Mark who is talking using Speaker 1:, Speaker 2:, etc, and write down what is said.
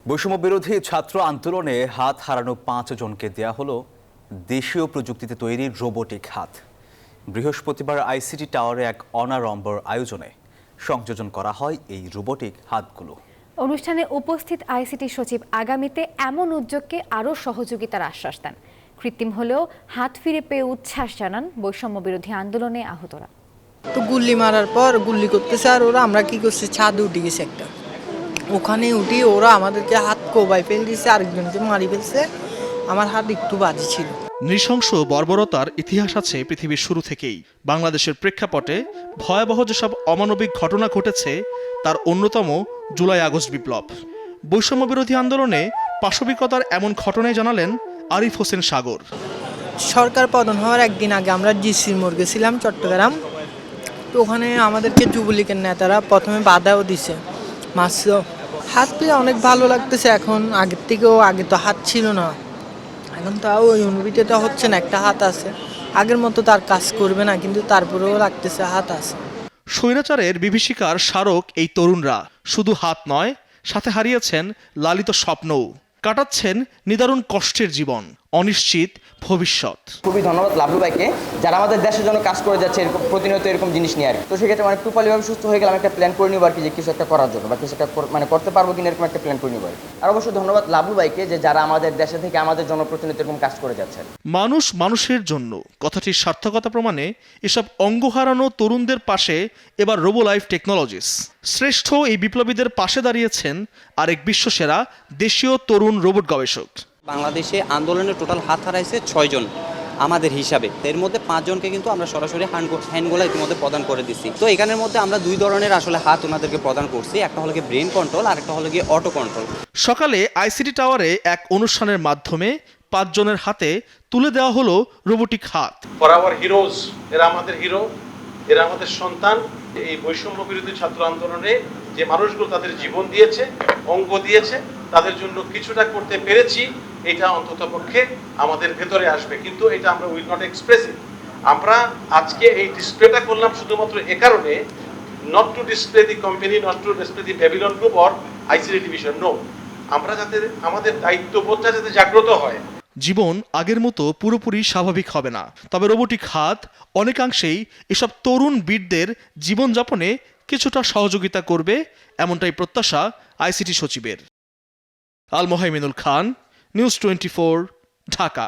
Speaker 1: বৈষম্য বিরোধী ছাত্র আন্দোলনে হাত হারানো ৫ জনকে দেয়া হলো দেশীয় প্রযুক্তিতে তৈরি রোবোটিক হাত। বৃহস্পতিবার আইসিটি টাওয়ারে এক অনাড়ম্বর আয়োজনে সংযোজন করা হয় এই রোবোটিক হাতগুলো।
Speaker 2: অনুষ্ঠানে উপস্থিত আইসিটি সচিব আগামীতে এমন উদ্যোগকে আরও সহযোগিতার আশ্বাস দেন। কৃত্রিম হলেও হাত ফিরে পেয়ে উচ্ছ্বাস জানান বৈষম্য বিরোধী আন্দোলনে আহতরা।
Speaker 3: তো গুল্লি মারার পর গুল্লি করতেছে, আর ওরা আমরা কি করছি, ছাদে উঠে গেছে একটা, ওখানে উঠি ওরা আমাদেরকে হাত কোবাই ফেল দিয়েছে, আরেকজনকে মারি ফেলছে। আমার হাত একটু বাজি ছিল।
Speaker 4: নৃশংস বর্বরতার ইতিহাস আছে পৃথিবীর শুরু থেকেই। বাংলাদেশের প্রেক্ষাপটে ভয়াবহ যেসব অমানবিক ঘটনা ঘটেছে তার অন্যতম জুলাই আগস্ট বিপ্লব। বৈষম্য বিরোধী আন্দোলনে পাশবিকতার এমন ঘটনায় জানালেন আরিফ হোসেন সাগর।
Speaker 3: সরকার পতন হওয়ার একদিন আগে আমরা জিসির মোড় গেছিলাম চট্টগ্রাম। তো ওখানে আমাদেরকে যুবলীগের নেতারা প্রথমে বাধাও দিছে, মারছে। হাত পেয়ে অনেক ভালো লাগতেছে এখন, আগের থেকেও। আগে তো হাত ছিল না, এখন তাও ওই অনুভূতিটা হচ্ছে না, একটা হাত আছে। আগের মতো তার কাজ করবে না, কিন্তু তারপরেও লাগতেছে হাত আছে।
Speaker 4: স্বৈরাচারের বিভীষিকার স্মারক এই তরুণরা শুধু হাত নয়, সাথে হারিয়েছেন লালিত স্বপ্নও, কাটাচ্ছেন নিদারুণ কষ্টের জীবন, অনিশ্চিত ভবিষ্যৎ।
Speaker 5: খুবই ধন্যবাদ লাভলু ভাইকে, যারা আমাদের দেশের জন্য কাজ করে যাচ্ছে এরকম প্রতিনিয়ত এরকম জিনিস নিয়ে আর কি। তো সেক্ষেত্রে মানে প্রপারলিভাবে সুস্থ হয়ে গেলে আমি একটা প্ল্যান করে নিব আর কি, যে কিছু একটা করার জন্য বা কিছু একটা মানে করতে পারবো কিনা এরকম একটা প্ল্যান করে নিব আর কি। আর অবশ্যই ধন্যবাদ লাভলু ভাইকে, যে যারা আমাদের দেশে থেকে আমাদের জন্য প্রতিনিয়ত এরকম কাজ করে যাচ্ছে।
Speaker 4: মানুষ মানুষের জন্য কথাটির সার্থকতা প্রমাণে এসব অঙ্গ হারানো তরুণদের পাশে এবার রোবোলাইফ টেকনোলজিস শ্রেষ্ঠ এই বিপ্লবীদের পাশে দাঁড়িয়েছেন আরেক বিশ্বসেরা দেশীয় তরুণ রোবট গবেষক।
Speaker 6: বাংলাদেশে আন্দোলনে টোটাল হাত হারাইছে 6 জন আমাদের হিসাবে। এর মধ্যে 5 জনকে কিন্তু আমরা সরাসরি হ্যান্ডগুলো ইতিমধ্যে প্রদান করে দিচ্ছি। তো এখানের মধ্যে আমরা 2 ধরনের আসলে হাত ওনাদেরকে প্রদান করছি, একটা হলো গিয়ে ব্রেন কন্ট্রোল আর একটা হলো গিয়ে অটো কন্ট্রোল।
Speaker 4: সকালে আইসিটি টাওয়ারে এক অনুষ্ঠানের মাধ্যমে 5 জনের হাতে তুলে দেওয়া হলো রোবোটিক হাত।
Speaker 7: ফর আওয়ার হিরোজ, এরা আমাদের হিরো, এরা আমাদের সন্তান। এই বৈষম্য বিরোধী ছাত্র আন্দোলনে যে মানুষগুলো তাদের জীবন দিয়েছে, অঙ্গ দিয়েছে, তাদের জন্য কিছুটা করতে পেরেছি, এটা অন্ততপক্ষে আমাদের ভেতরে আসবে। কিন্তু এটা আমরা উইল নট এক্সপ্রেস ইট। আমরা আজকে এই ডিসপ্লেটা করলাম শুধুমাত্র এ কারণে, not to display the company, not to display the Babylon group or ICT division, no. আমরা যাতে আমাদের দায়িত্ববোধটা যাতে জাগ্রত হয়।
Speaker 4: জীবন আগের মতো পুরোপুরি স্বাভাবিক হবে না, তবে রোবোটিক হাত অনেকাংশেই এসব তরুণ বীরদের জীবনযাপনে কিছুটা সহযোগিতা করবে, এমনটাই প্রত্যাশা আইসিটি সচিবের। আল মোহাইমিনুল খান, নিউজ 24, ঢাকা।